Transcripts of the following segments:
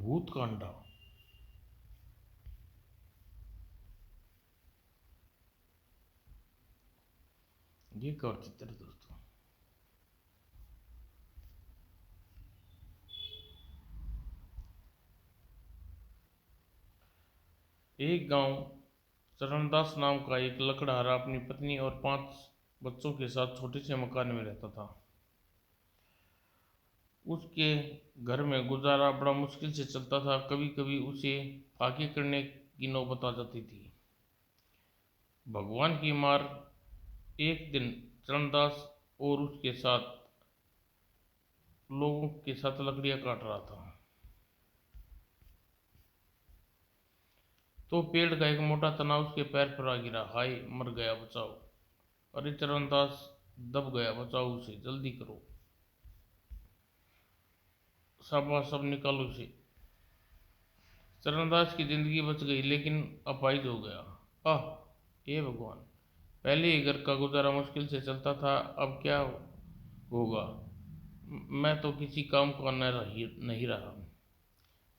भूतकांडा। ये कवर चित्र है दोस्तों। एक गांव चरणदास नाम का एक लकड़हारा अपनी पत्नी और 5 बच्चों के साथ छोटे से मकान में रहता था। उसके घर में गुजारा बड़ा मुश्किल से चलता था। कभी कभी उसे फाके करने की नौबत आ जाती थी। भगवान की मार, एक दिन चरणदास और उसके साथ लोगों के साथ लकड़ियां काट रहा था, तो पेड़ का एक मोटा तना उसके पैर पर आ गिरा। हाय, मर गया, बचाओ। अरे चरणदास, दब गया, बचाओ उसे, जल्दी करो, शाबाश, सब निकालो उसे। चरणदास की जिंदगी बच गई, लेकिन अपाहिज हो गया। आह, हे भगवान, पहले ही घर का गुजारा मुश्किल से चलता था, अब क्या होगा। मैं तो किसी काम का नहीं रहा।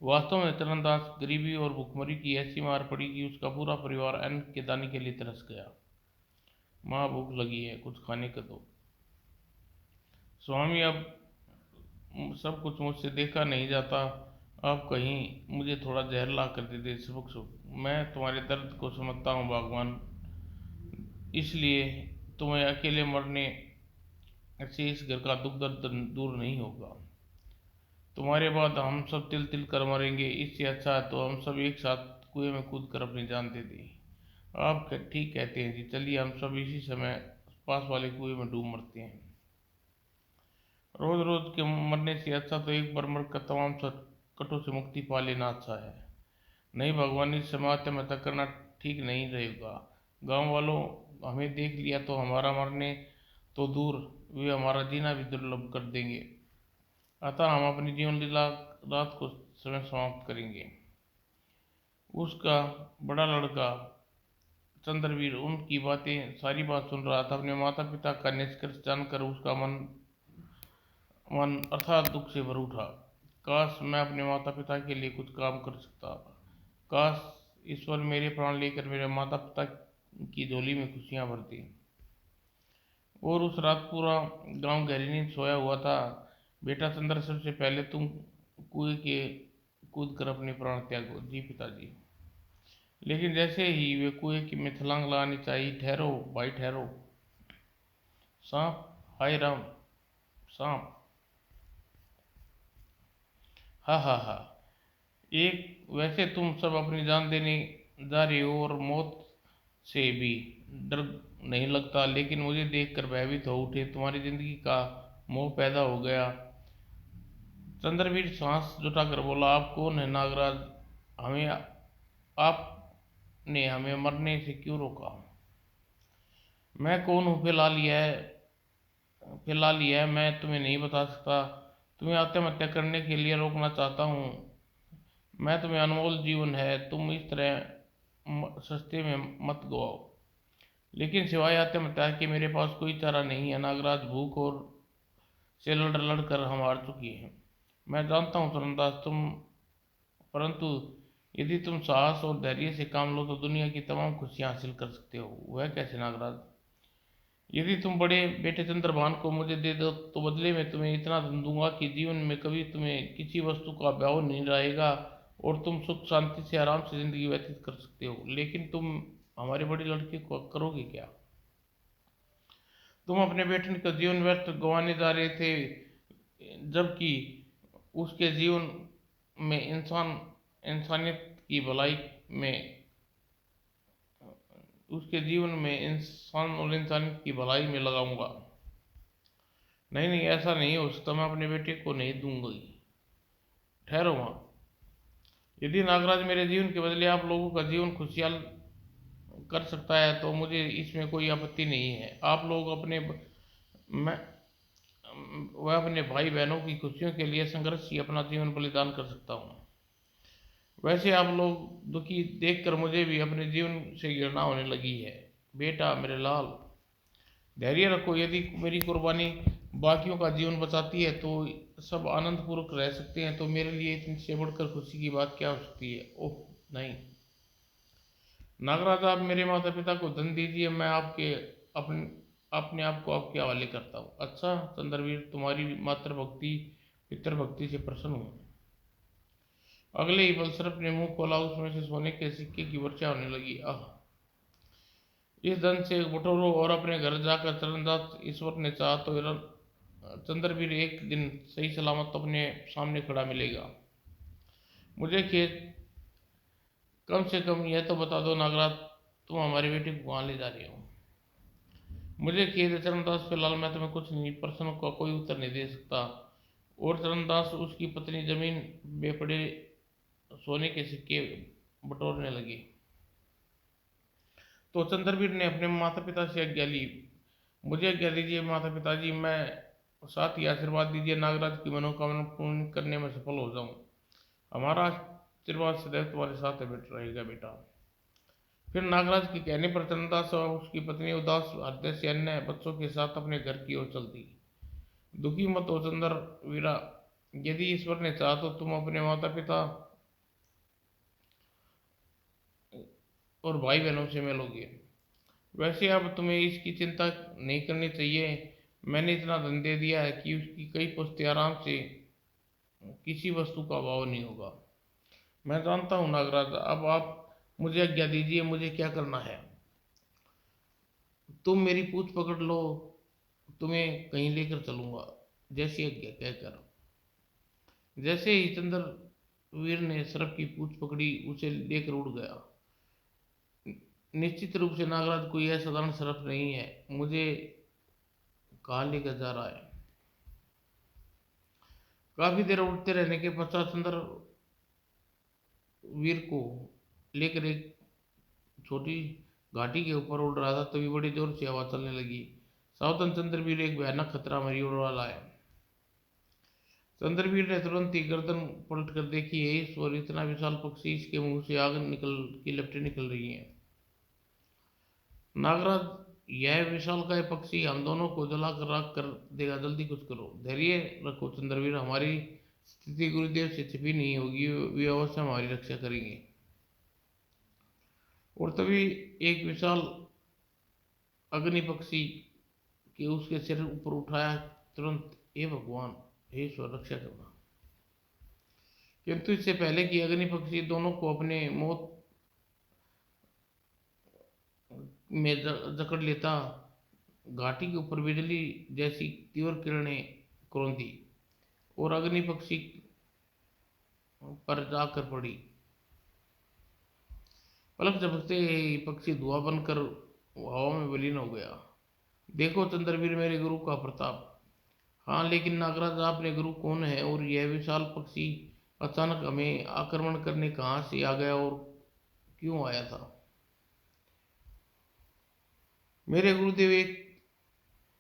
वास्तव में चरणदास गरीबी और भुखमरी की ऐसी मार पड़ी कि उसका पूरा परिवार अन्न के दाने के लिए तरस गया। माँ, भूख लगी है, कुछ खाने को दो। स्वामी, अब सब कुछ मुझसे देखा नहीं जाता, आप कहीं मुझे थोड़ा जहर ला कर दे दे। सुबह सुबह मैं तुम्हारे दर्द को समझता हूँ भगवान, इसलिए तुम्हें अकेले मरने से इस घर का दुख दर्द दूर नहीं होगा। तुम्हारे बाद हम सब तिल तिल कर मरेंगे। इससे अच्छा है तो हम सब एक साथ कुएं में कूद कर अपनी जान दे दें। आप ठीक कहते हैं जी, चलिए हम सब इसी समय पास वाले कुएं में डूब मरते हैं। रोज रोज के मरने से अच्छा तो एक बार मर कर तमाम संकटों से मुक्ति पा लेना अच्छा है। नहीं भगवान, इस समय आत्महत्या करना ठीक नहीं रहेगा। गांव वालों हमें देख लिया तो हमारा मरने तो दूर, वे हमारा जीना भी दुर्लभ कर देंगे। अतः हम अपनी जीवन लीला रात को समय समाप्त करेंगे। उसका बड़ा लड़का चंद्रवीर उनकी बातें सारी बात सुन रहा था। अपने माता पिता का निष्कर्ष जानकर उसका मन अर्थात दुख से भर उठा। काश मैं अपने माता पिता के लिए कुछ काम कर सकता। काश ईश्वर मेरे प्राण लेकर मेरे माता पिता की झोली में खुशियां भर दी। और उस रात पूरा गांव गहरी नींद सोया हुआ था। बेटा चंद्र, सबसे पहले तुम कुएं के कूद कर अपने प्राण त्यागो। जी पिताजी। लेकिन जैसे ही वे कुएं की में छलांग लगानी चाहिए, ठहरो भाई, ठहरो। सांप, हाय राम, सांप, हा हा हा। एक वैसे तुम सब अपनी जान देने जा रहे हो और मौत से भी डर नहीं लगता, लेकिन मुझे देखकर भयभीत हो उठे। तुम्हारी जिंदगी का मोह पैदा हो गया। चंद्रवीर सांस जुटाकर बोला, आप कौन है नागराज? हमें आपने हमें मरने से क्यों रोका? मैं कौन हूँ फिलहाल यह मैं तुम्हें नहीं बता सकता। तुम्हें आत्महत्या करने के लिए रोकना चाहता हूँ मैं। तुम्हें अनमोल जीवन है, तुम इस तरह सस्ते में मत गवाओ। लेकिन सिवाय आत्महत्या के मेरे पास कोई चारा नहीं है नागराज। भूख और से लड़ लड़ कर हम हार चुकी हैं। मैं जानता हूँ चरणदास, परंतु यदि तुम साहस और धैर्य से काम लो तो दुनिया की तमाम खुशियां हासिल कर सकते हो। वह कैसे नागराज? यदि तुम बड़े बेटे चंद्रभान को मुझे दे दो तो बदले में तुम्हें इतना धन दूंगा कि जीवन में कभी तुम्हें किसी वस्तु का अभाव नहीं रहेगा और तुम सुख शांति से आराम से जिंदगी व्यतीत कर सकते हो। लेकिन तुम हमारे बड़े लड़के को करोगे क्या? तुम अपने बेटे का जीवन व्यर्थ गंवाने जा रहे थे, जबकि उसके जीवन में इंसानियत की भलाई में उसके जीवन में इंसान और इंसानियत की भलाई में लगाऊंगा। नहीं नहीं, ऐसा नहीं हो सकता। मैं अपने बेटे को नहीं दूंगी। ठहरो वहाँ। यदि नागराज मेरे जीवन के बदले आप लोगों का जीवन खुशहाल कर सकता है तो मुझे इसमें कोई आपत्ति नहीं है। आप लोग मैं वह अपने भाई बहनों की खुशियों के लिए संघर्ष ही अपना जीवन बलिदान कर सकता हूँ। वैसे आप लोग दुखी देखकर मुझे भी अपने जीवन से घृणा होने लगी है। बेटा, मेरे लाल, धैर्य रखो। यदि मेरी कुर्बानी बाकियों का जीवन बचाती है तो सब आनंद पूर्वक रह सकते हैं, तो मेरे लिए इतनी से बढ़कर खुशी की बात क्या हो सकती है। ओह नहीं नागराज, आप मेरे माता पिता को धन दीजिए, मैं आपके अपने अपने आप को आपके हवाले करता हूँ। अच्छा चंद्रवीर, तुम्हारी मातृभक्ति पितृभक्ति से प्रसन्न हूँ। अगले ही पल सर्प ने मुंह खोला, उसमें से सोने के सिक्के की वर्षा होने लगी। आह, इस धन से बटोरो और अपने घर जाकर चरणदास, ईश्वर ने चाहा तो चंद्रवीर एक दिन सही सलामत अपने सामने खड़ा मिलेगा। मुझे खेत कम से कम यह तो बता दो नागराज, तुम हमारी बेटी को कहाँ ले जा रही हो। मुझे खेद है चरणदास, फिलहाल मैं तुम्हें कुछ नहीं, प्रश्नों का कोई उत्तर नहीं दे सकता। और चरणदास उसकी पत्नी जमीन में पड़े सोने के सिक्के बटोरने लगी। तो चंद्रवीर ने अपने माता पिता से आज्ञा ली। मुझे आज्ञा दीजिए माता पिताजी, मैं साथ ही आशीर्वाद दीजिए नागराज की मनोकामना पूर्ण करने में सफल हो जाऊं। हमारा आशीर्वाद सदैव तुम्हारे साथ रहेगा बेटा। फिर नागराज के कहने पर चंद्रदास और उसकी पत्नी उदास हृदय से अन्य बच्चों के साथ अपने घर की ओर चल दी। दुखी मत हो चंद्र वीरा, यदि ईश्वर ने चाहा तो तुम अपने माता पिता और भाई बहनों से मिलोगे। वैसे अब तुम्हें इसकी चिंता नहीं करनी चाहिए। मैंने इतना धन दे दिया है कि उसकी कई पुश्ते आराम से किसी वस्तु का अभाव नहीं होगा। मैं जानता हूँ नागराज, अब आप मुझे आज्ञा दीजिए, मुझे क्या करना है। तुम मेरी पूछ पकड़ लो, तुम्हें कहीं लेकर चलूंगा, जैसी आज्ञा कहकर। जैसे ही चंद्रवीर ने सर्प की पूछ पकड़ी, उसे लेकर उड़ गया। निश्चित रूप से नागराज कोई असाधारण सर्प नहीं है, मुझे कहाँ लेकर जा रहा है। काफी देर उड़ते रहने के पश्चात चंद्रवीर को लेकर एक छोटी घाटी के ऊपर उड़ रहा था, तभी बड़ी जोर से हवा चलने लगी। सावधान चंद्रवीर, एक भयानक खतरा हमारी ओर वाला है। चंद्रवीर ने तुरंत ही गर्दन पलट कर देखी, है ईश्वर, इतना विशाल पक्षी, इसके मुंह से आग निकल की लपटें निकल रही हैं। नागराज, यह विशालकाय पक्षी हम दोनों को जला कर राख कर देगा, जल्दी कुछ करो। धैर्य रखो चंद्रवीर, हमारी स्थिति गुरुदेव से छिपी नहीं होगी, वे अवश्य हमारी रक्षा करेंगे। और तभी एक विशाल अग्नि पक्षी के उसके सिर ऊपर उठाया, तुरंत हे भगवान, हे ईश्वर, रक्षा करना। किंतु इससे पहले कि अग्नि पक्षी दोनों को अपने मौत में जकड़ लेता, घाटी के ऊपर बिजली जैसी तीव्र किरणें क्रोंदी और अग्नि पक्षी पर जाकर पड़ी। पलक झपकते ही पक्षी धुआं बनकर हवा में विलीन हो गया। देखो चंद्रवीर, मेरे गुरु का प्रताप। हाँ, लेकिन नागराज, आपने गुरु कौन है, और यह विशाल पक्षी अचानक हमें आक्रमण करने कहाँ से आ गया और क्यों आया था। मेरे गुरुदेव एक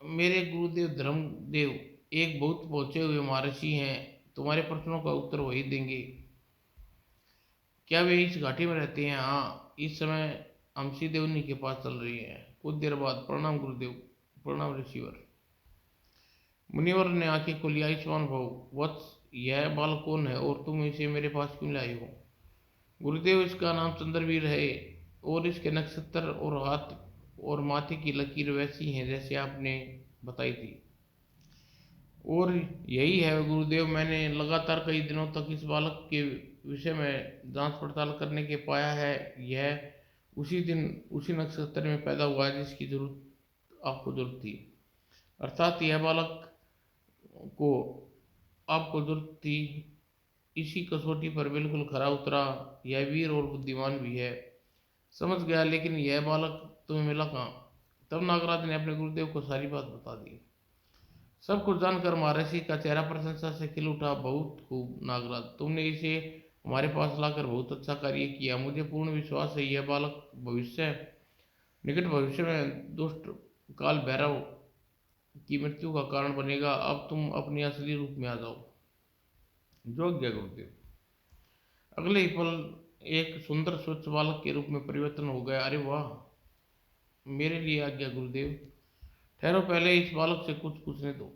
मेरे गुरुदेव धर्मदेव एक बहुत पहुंचे हुए महर्षि हैं, तुम्हारे प्रश्नों का उत्तर वही देंगे। क्या वे इस घाटी में रहते हैं? हाँ, इस समय हम सीधे उन्हीं के पास चल रही हैं। कुछ देर बाद, प्रणाम गुरुदेव। प्रणाम ऋषिवर। मुनिवर ने आंखें खोली। आयुष्मान भव वत्स, यह बाल कौन है और तुम इसे मेरे पास क्यों लाए हो? गुरुदेव, इसका नाम चंद्रवीर है और इसके नक्षत्र और हाथ और माथे की लकीर वैसी हैं जैसे आपने बताई थी। और यही है गुरुदेव, मैंने लगातार कई दिनों तक इस बालक के विषय में जांच पड़ताल करने के पाया है। यह उसी दिन उसी नक्षत्र में पैदा हुआ है जिसकी जरूरत आपको जरूरत थी। अर्थात यह बालक को आपको जरूरत थी, इसी कसौटी पर बिल्कुल खरा उतरा। यह वीर और बुद्धिमान भी है। समझ गया, लेकिन यह बालक तुम्हें मिला कहाँ? तब नागराज ने अपने गुरुदेव को सारी बात बता दी। सब कुछ जानकर महर्षि का चेहरा प्रशंसा से खिल उठा। बहुत खूब नागराज, तुमने इसे हमारे पास लाकर बहुत अच्छा कार्य किया। मुझे पूर्ण विश्वास है यह बालक निकट भविष्य में दुष्ट काल भैरव की मृत्यु का कारण बनेगा। अब तुम अपने असली रूप में आ जाओ। जो आज्ञा गुरुदेव। अगले ही पल एक सुंदर स्वच्छ बालक के रूप में परिवर्तन हो गया। अरे वाह, मेरे लिए आज्ञा गुरुदेव। ठहरो, पहले इस बालक से कुछ पूछने दो।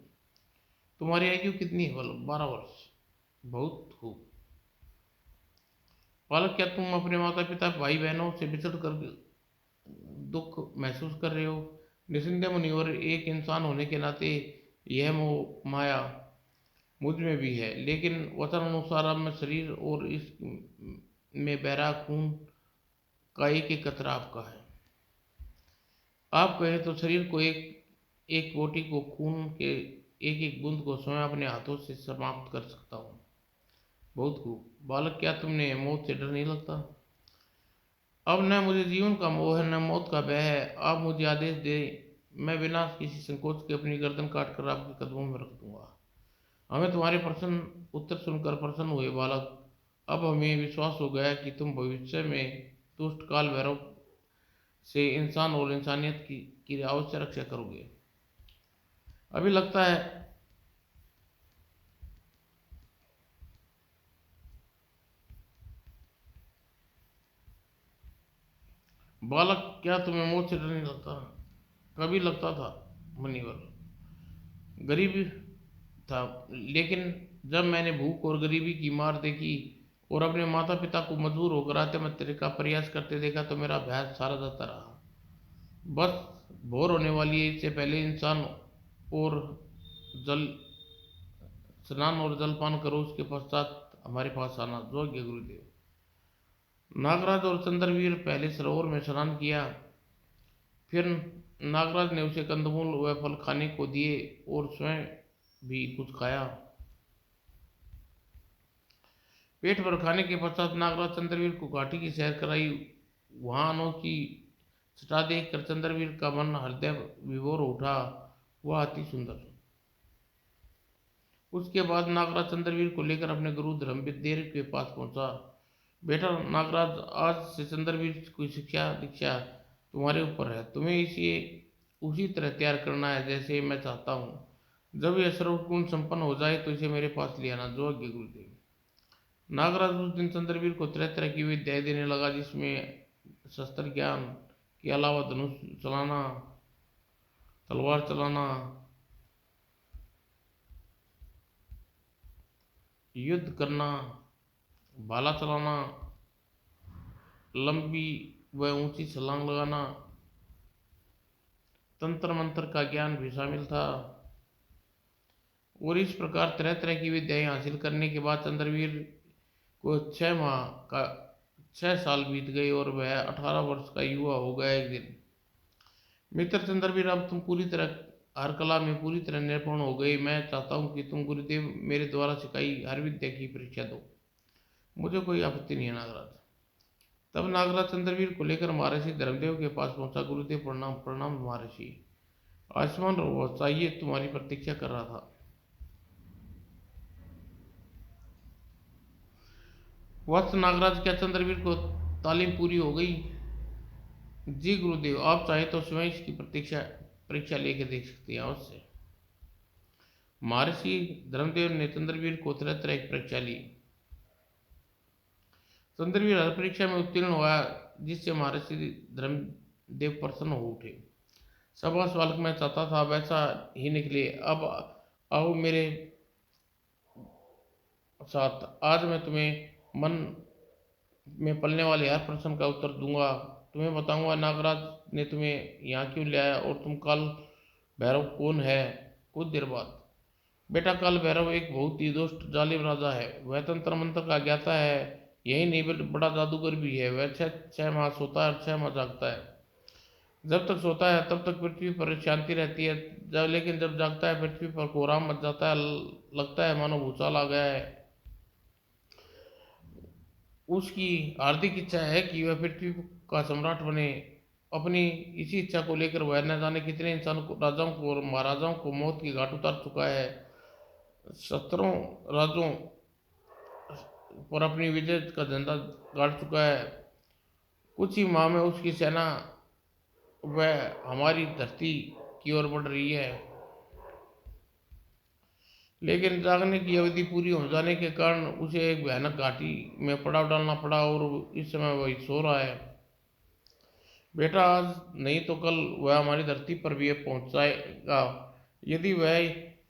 तुम्हारी आयु कितनी है बालक? 12 वर्ष। बहुत खूब। बालक, क्या तुम अपने माता पिता भाई बहनों से बिछड़ कर दुख महसूस कर रहे हो? निसंदेह मुनिवर, एक इंसान होने के नाते यह मोह माया मुझ में भी है, लेकिन वचन अनुसार अब मैं शरीर और इस में बहरा खून का एक एक कतरा आपका है। आप कहें तो शरीर को एक एक बोटी को, खून के एक एक बूंद को स्वयं अपने हाथों से समाप्त कर सकता हूँ। बहुत खूब। बालक, क्या तुमने मौत से डर नहीं लगता? अब न मुझे जीवन का मोह है, न मौत का भय है। आप मुझे आदेश दे, मैं बिना किसी संकोच के अपनी गर्दन काट कर आपके कदमों में रख दूंगा। हमें तुम्हारे प्रश्न उत्तर सुनकर प्रसन्न हुए बालक। अब हमें विश्वास हो गया कि तुम भविष्य में दुष्ट काल भैरव से इंसान और इंसानियत की अवश्य रक्षा करोगे। अभी लगता है बालक, क्या तुम्हें मौत से डर नहीं लगता? कभी लगता था मुनिवर, गरीबी था, लेकिन जब मैंने भूख और गरीबी की मार देखी और अपने माता पिता को मजबूर होकर आत्महत्या का प्रयास करते देखा तो मेरा अभ्यास सारा जाता रहा। बस भोर होने वाली है, इससे पहले इंसान और जल स्नान और जलपान करो, उसके पश्चात हमारे पास आना। जो आज्ञा गुरुदेव। नागराज और चंद्रवीर पहले सरोवर में स्नान किया, फिर नागराज ने उसे कंदमूल व फल खाने को दिए और स्वयं भी कुछ खाया। पेट भर खाने के पश्चात नागराज चंद्रवीर को घाटी की सैर कराई। वहां अनोखी छटा देख कर चंद्रवीर का मन हृदय विभोर उठा। वह अति सुंदर। उसके बाद नागराज चंद्रवीर को लेकर अपने गुरु धर्मविद्र के पास पहुंचा। बेटा नागराज, आज से चंद्रवीर की शिक्षा दीक्षा तुम्हारे ऊपर है। तुम्हें इसे उसी तरह तैयार करना है जैसे मैं चाहता हूँ। जब यह सर्वगुण संपन्न हो जाए तो इसे मेरे पास ले आना। जो आज्ञा गुरुदेव। नागराज उस दिन चंद्रवीर को तरह तरह की विद्याएं देने लगा, जिसमें शस्त्र ज्ञान के अलावा धनुष चलाना, तलवार चलाना, युद्ध करना, भाला चलाना, लंबी व ऊंची छलांग लगाना, तंत्र मंत्र का ज्ञान भी शामिल था। और इस प्रकार तरह तरह की विद्याएं हासिल करने के बाद चंद्रवीर को 6 माह का 6 साल बीत गए और वह 18 वर्ष का युवा हो गया। एक दिन, मित्र चंद्रवीर, अब तुम पूरी तरह हर कला में पूरी तरह निपुण हो गए। मैं चाहता हूँ कि तुम गुरुदेव मेरे द्वारा सिखाई हर विद्या की परीक्षा दो। मुझे कोई आपत्ति नहीं है नागराज। तब नागराज चंद्रवीर को लेकर महर्षि धर्मदेव के पास पहुंचा। गुरुदेव प्रणाम। प्रणाम महर्षि। आयुष्मान रहो, चाहिए तुम्हारी प्रतीक्षा कर रहा था। वत्स नागराज, क्या चंद्रवीर को तालीम पूरी हो गई? जी गुरुदेव, आप चाहे तो स्वयं इसकी प्रतीक्षा परीक्षा लेके देख सकते हैं अवश्य। महर्षि धर्मदेव ने चंद्रवीर को तरह तरह की परीक्षा ली। चंद्रवीर हर परीक्षा में उत्तीर्ण हुआ, जिससे महर्षि धर्मदेव प्रसन्न हो उठे। शाबाश बालक, मैं चाहता था वैसा ही निकले। अब आओ मेरे साथ। आज मैं तुम्हें मन में पलने वाले हर प्रश्न का उत्तर दूंगा। तुम्हें बताऊंगा नागराज ने तुम्हें यहाँ क्यों ले आया, और तुम काल भैरव कौन है। कुछ देर बाद, बेटा काल भैरव एक बहुत ही दुष्ट जालिम राजा है। वह तंत्र मंत्र का ज्ञाता है, यही नहीं बल्कि बड़ा जादूगर भी है। वह 6 माह सोता है और 6 माह जागता है। जब तक सोता है तब तक पृथ्वी पर शांति रहती है, लेकिन जब जागता है पृथ्वी पर कोहराम मच जाता है। लगता है मानो भूचाल आ गया है। उसकी हार्दिक इच्छा है कि वह पृथ्वी का सम्राट बने। अपनी इसी इच्छा को लेकर वह न जाने कितने इंसान को, राजाओं को और महाराजाओं को मौत की घाट उतार चुका है। 17 राज्यों पर अपनी विजय का झंडा गाड़ चुका है। कुछ ही माह में उसकी सेना वह हमारी धरती की ओर बढ़ रही है, लेकिन जागने की अवधि पूरी हो जाने के कारण उसे एक भयानक घाटी में पड़ाव डालना पड़ा और इस समय वही सो रहा है। बेटा आज नहीं तो कल वह हमारी धरती पर भी पहुंच जाएगा। यदि वह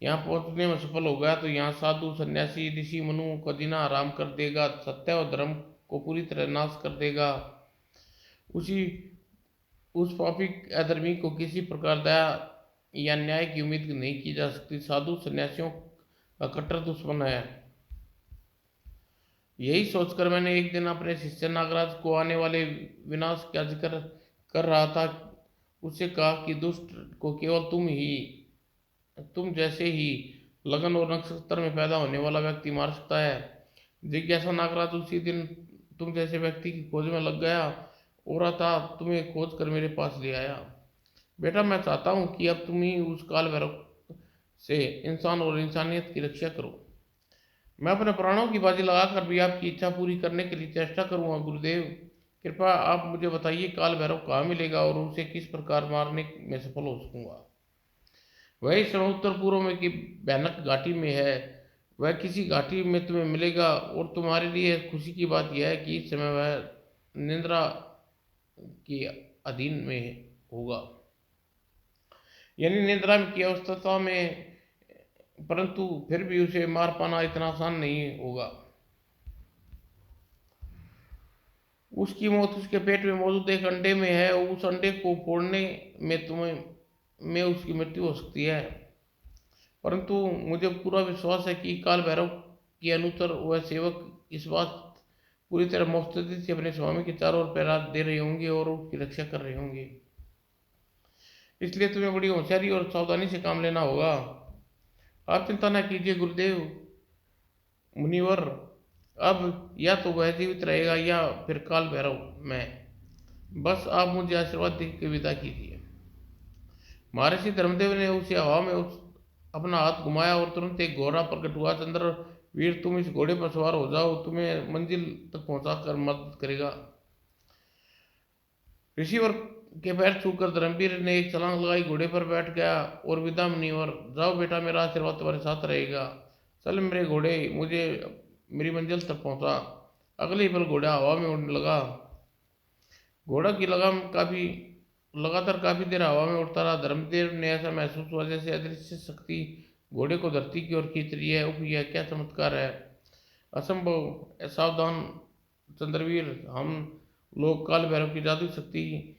यहाँ पहुंचने में सफल हो गया तो यहाँ साधु सन्यासी ऋषि मनु का जीना आराम कर देगा, सत्य और धर्म को पूरी तरह नाश कर देगा। उसी उस पापी अधर्मी को किसी प्रकार दया या न्याय की उम्मीद नहीं की जा सकती। साधु सन्यासियों का कट्टर दुश्मन है। यही सोचकर मैंने एक दिन अपने शिष्य नागराज को आने वाले विनाश का जिक्र कर रहा था, उससे कहा कि दुष्ट को केवल तुम जैसे ही लगन और नक्षत्र में पैदा होने वाला व्यक्ति मार सकता है। जिज्ञासा नागराज उसी दिन तुम जैसे व्यक्ति की खोज में लग गया और था तुम्हें खोज कर मेरे पास ले आया। बेटा, मैं चाहता हूँ कि अब तुम ही उस काल भैरव से इंसान और इंसानियत की रक्षा करो। मैं अपने प्राणों की बाजी लगाकर भी आपकी इच्छा पूरी करने के लिए चेष्टा करूंगा। गुरुदेव, कृपया आप मुझे बताइए काल भैरव कहाँ मिलेगा और उसे किस प्रकार मारने में सफल हो सकूंगा। वह इस समय उत्तर पूर्व में की भयानक घाटी में है। वह किसी घाटी में तुम्हें मिलेगा और तुम्हारे लिए खुशी की बात यह है कि इस समय वह निद्रा के अधीन में होगा, यानी निद्रा की अवस्था में, परंतु फिर भी उसे मार पाना इतना आसान नहीं होगा। उसकी मौत उसके पेट में मौजूद एक अंडे में है और उस अंडे को फोड़ने में उसकी मृत्यु हो सकती है। परंतु मुझे पूरा विश्वास है कि काल भैरव के अनुचर व सेवक इस बात पूरी तरह मुस्तैदी से अपने स्वामी के चारों ओर पहरा दे रहे होंगे और उसकी रक्षा कर रहे होंगे। इसलिए तुम्हें बड़ी होशियारी और सावधानी से काम लेना होगा। आप चिंता न कीजिए गुरुदेव मुनिवर, अब या तो वह जीवित रहेगा या फिर काल भैरव मैं। बस आप मुझे आशीर्वाद दे के विदा कीजिए। महर्षि धर्मदेव ने उसे हवा में अपना हाथ घुमाया और तुरंत एक घोड़ा प्रकट हुआ। चंद्रवीर, तुम इस घोड़े पर सवार हो जाओ, तुम्हें मंजिल तक पहुंचाकर मदद करेगा। ऋषिवर के पैर छूकर धर्मवीर ने एक छलांग लगाई, घोड़े पर बैठ गया और विदा मुनिवर, जाओ बेटा, मेरा आशीर्वाद तुम्हारे साथ रहेगा। चल मेरे घोड़े, मुझे मेरी मंजिल तक पहुंचा। अगले ही पल घोड़ा हवा में उड़ने लगा। घोड़ा की लगातार काफी देर हवा में उड़ता रहा। धर्मदेव ने ऐसा महसूस हुआ जैसे अदृश्य शक्ति घोड़े को धरती की ओर खींच रही है। उफ, यह क्या चमत्कार है! असंभव! सावधान चंद्रवीर, हम लोग काल भैरव की जादू शक्ति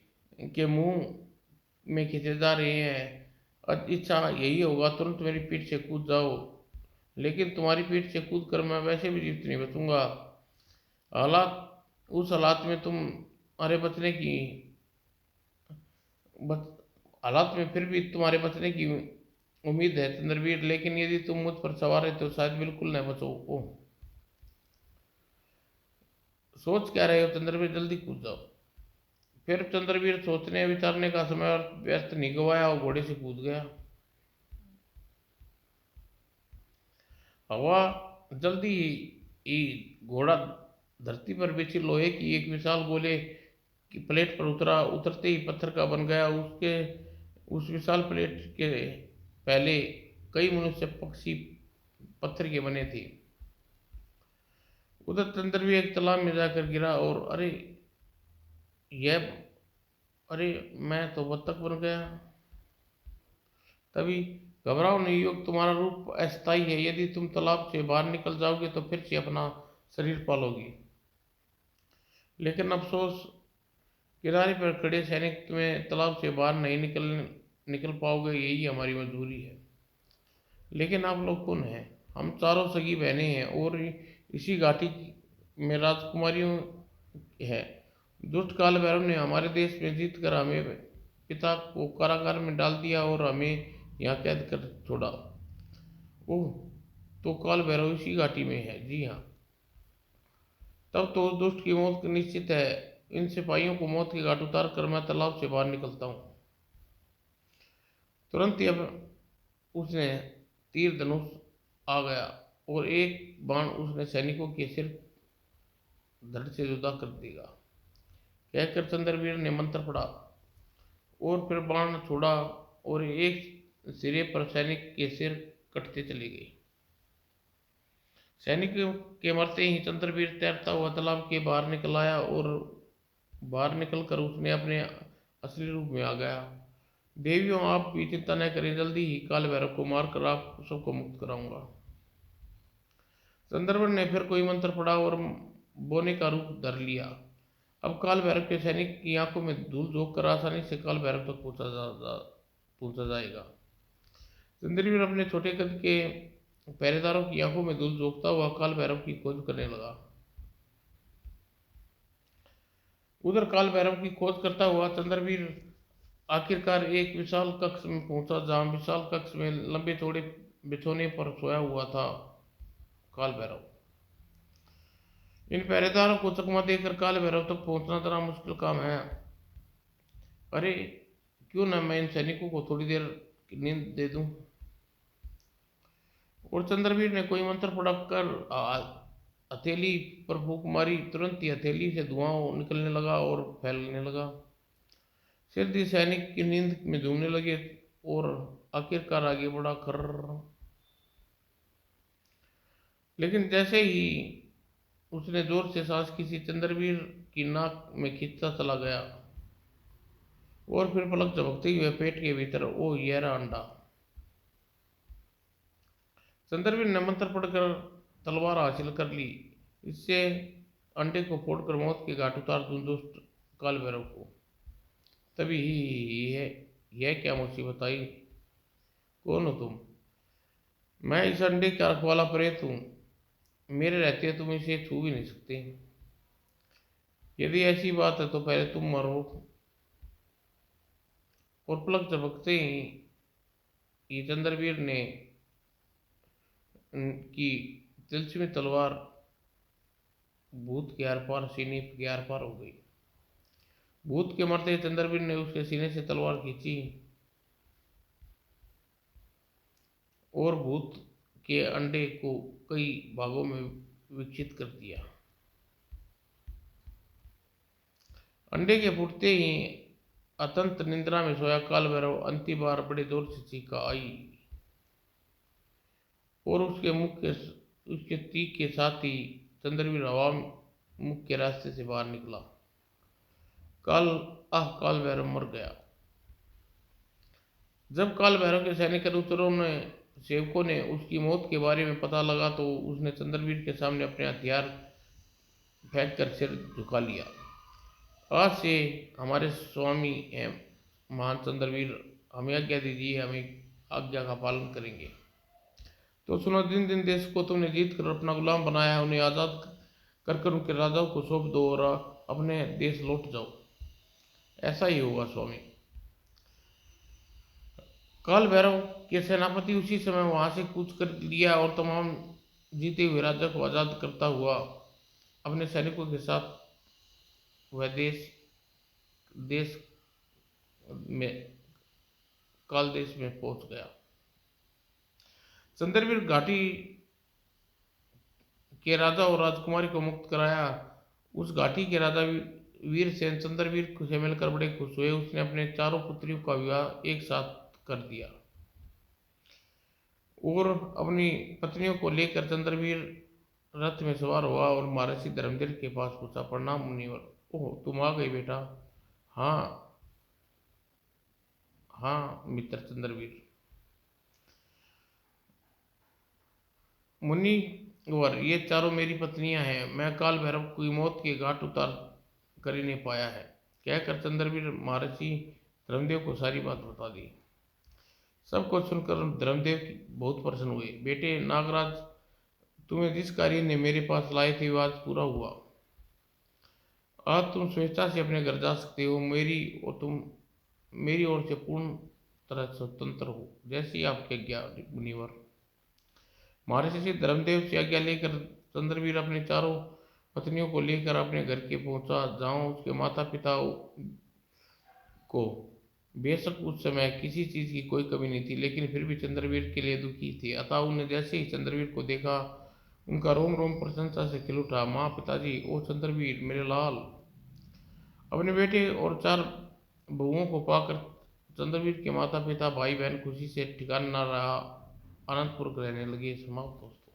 के मुंह में खींचे जा रहे हैं। इच्छा यही होगा, तुरंत मेरी पीठ से कूद जाओ। लेकिन तुम्हारी पीठ से कूद कर मैं वैसे भी जीवित नहीं बचूंगा। उस हालात में फिर भी तुम्हारे बचने की उम्मीद है चंद्रवीर, लेकिन यदि तुम मुझ पर सवार है तो शायद बिल्कुल न बचो। ओह, सोच क्या रहे हो चंद्रवीर, जल्दी कूद जाओ। फिर चंद्रवीर सोचने विचारने का समय व्यर्थ नहीं गवाया और घोड़े से कूद गया। हवा जल्दी ही घोड़ा धरती पर बिछी लोहे की एक विशाल गोले की प्लेट पर उतरते ही पत्थर का बन गया। उस विशाल प्लेट के पहले कई मनुष्य पक्षी पत्थर के बने थे। उधर चंद्रवीर एक तालाब में जाकर गिरा और अरे मैं तो बत्तख बन गया। तभी, घबराओ नहीं युवक, तुम्हारा रूप अस्थायी है। यदि तुम तालाब से बाहर निकल जाओगे तो फिर से अपना शरीर पालोगी। लेकिन अफसोस, किनारे पर खड़े सैनिक तुम्हें तालाब से बाहर नहीं निकल पाओगे, यही हमारी मजबूरी है। लेकिन आप लोग कौन हैं? हम चारों सगी बहनें हैं और इसी घाटी में राजकुमारियों है। दुष्ट काल भैरव ने हमारे देश में जीत कर हमें पिता को कारागार में डाल दिया और हमें यहाँ कैद कर छोड़ा। ओह, तो काल भैरव इसी घाटी में है। जी हाँ, तब तो उस दुष्ट की मौत निश्चित है। इन सिपाहियों को मौत के घाट उतार कर मैं तालाब से बाहर निकलता हूँ। तुरंत ही अब उसने तीर धनुष आ गया और एक बाण उसने सैनिकों के सिर धड़ से जुदा कर दिया। कहकर चंद्रवीर ने मंत्र पढ़ा और फिर बाण छोड़ा और एक सिरे पर सैनिक के सिर कटते चले गए। सैनिक के मरते ही चंद्रवीर तैरता हुआ तालाब के बाहर निकल आया और बाहर निकलकर उसने अपने असली रूप में आ गया। देवियों आप भी चिंता न करें, जल्दी ही काल भैरव को मारकर आप सबको मुक्त कराऊंगा। चंद्रवीर ने फिर कोई मंत्र पढ़ा और बोने का रूप धर लिया। अब काल भैरव के सैनिक की आंखों में धूल झोंक कर आसानी से काल भैरव तक पहुंचा जाएगा। चंद्रवीर अपने छोटे कद के पहरेदारों की आंखों में धूल झोंकता हुआ काल भैरव की खोज करने लगा। उधर काल भैरव की खोज करता हुआ चंद्रवीर आखिरकार एक विशाल कक्ष में पहुंचा, जहां विशाल कक्ष में लंबे चौड़े बिछोने पर सोया हुआ था काल भैरव। इन पहरेदारों को चकमा देकर काल भैरव तक पहुंचना जरा मुश्किल काम है। अरे क्यों ना मैं इन सैनिकों को थोड़ी देर की नींद दे दूं। और चंद्रवीर ने कोई मंत्र पढ़कर हथेली पर फूंक मारी। तुरंत ही हथेली से धुआं निकलने लगा और फैलने लगा। सिद्धि सैनिक की नींद में झूमने लगे और आखिरकार आगे बढ़ा खर। लेकिन जैसे ही उसने जोर से सांस खींची, चंद्रवीर की नाक में खींचता चला गया और फिर पलक झपकते हुए पेट के भीतर ओ ये रहा अंडा। चंद्रवीर ने मंत्र पढ़कर तलवार हासिल कर ली। इससे अंडे को फोड़कर मौत के घाट उतार दूं दुष्ट काल भैरव को। तभी यह क्या मुसीबत आई। कौन हो तुम। मैं इस अंडे का रखवाला प्रेत हूं। मेरे रहते तुम इसे छू भी नहीं सकते। यदि ऐसी बात है तो पहले तुम मरो। और पलक झपकते ही चंद्रवीर ने की तिलस्मी तलवार भूत के आर पार सीने के आर पार हो गई। भूत के मरते चंद्रवीर ने उसके सीने से तलवार खींची और भूत के अंडे को कई भागों में विकसित कर दिया। अंडे के फूटते ही अतंत निंद्रा में सोया काल भैरव अंतिम बार बड़े जोर से चीखा आई और उसके तीक के साथ ही चंद्रवीर हवा मुख के रास्ते से बाहर निकला। काल भैरव मर गया। जब काल भैरव के सैनिक सेवकों ने उसकी मौत के बारे में पता लगा तो उसने चंद्रवीर के सामने अपने हथियार फेंक कर सिर झुका लिया। आज से हमारे स्वामी हैं महान चंद्रवीर, हमें आज्ञा दीजिए, हमें आज्ञा का पालन करेंगे। तो सुनो, दिन दिन देश को तुमने जीत कर अपना गुलाम बनाया है, उन्हें आज़ाद कर उनके राजाओं को सौंप दो और अपने देश लौट जाओ। ऐसा ही होगा स्वामी। काल भैरव के सेनापति उसी समय वहां से कूच कर लिया और तमाम जीते हुए राजा को आज़ाद करता हुआ अपने सैनिकों के साथ वह देश में काल देश में पहुंच गया। चंद्रवीर घाटी के राजा और राजकुमारी को मुक्त कराया। उस घाटी के राजा वीरसेन चंद्रवीर से मिलकर बड़े खुश हुए। उसने अपने चारों पुत्रियों का विवाह एक साथ कर दिया और अपनी पत्नियों को लेकर चंद्रवीर रथ में सवार हुआ और महर्षि धर्मदेव के पास पूछा, प्रणाम मुनिवर। ओह, तुम आ गए बेटा। हाँ हाँ मित्र चंद्रवीर। मुनिवर, ये चारों मेरी पत्नियां हैं। मैं काल भैरव की मौत के घाट उतार कर ही नहीं पाया है। कहकर चंद्रवीर महर्षि धर्मदेव को सारी बात बता दी। सब कुछ सुनकर धर्मदेव बहुत प्रसन्न हुए। बेटे नागराज, तुम्हें जिस कार्य ने मेरे पास लाए थे वह आज पूरा हुआ। आज तुम स्वेच्छा से अपने घर जा सकते हो। मेरी ओर से पूर्ण तरह स्वतंत्र हो। जैसी आपकी आज्ञा मुनिवर। महर्षि धर्मदेव से आज्ञा लेकर चंद्रवीर अपने चारों पत्नियों को लेकर अपने घर के पहुंचा, जहां उसके माता पिता को बेशक उस समय किसी चीज की कोई कमी नहीं थी, लेकिन फिर भी चंद्रवीर के लिए दुखी थे। अतः उन्हें जैसे ही चंद्रवीर को देखा उनका रोम रोम प्रशंसा से खिल उठा। माँ, पिताजी, ओ चंद्रवीर मेरे लाल। अपने बेटे और चार बहुओं को पाकर चंद्रवीर के माता पिता भाई बहन खुशी से ठिकाना न रहा, आनंदपूर्वक रहने लगे। समाप्त।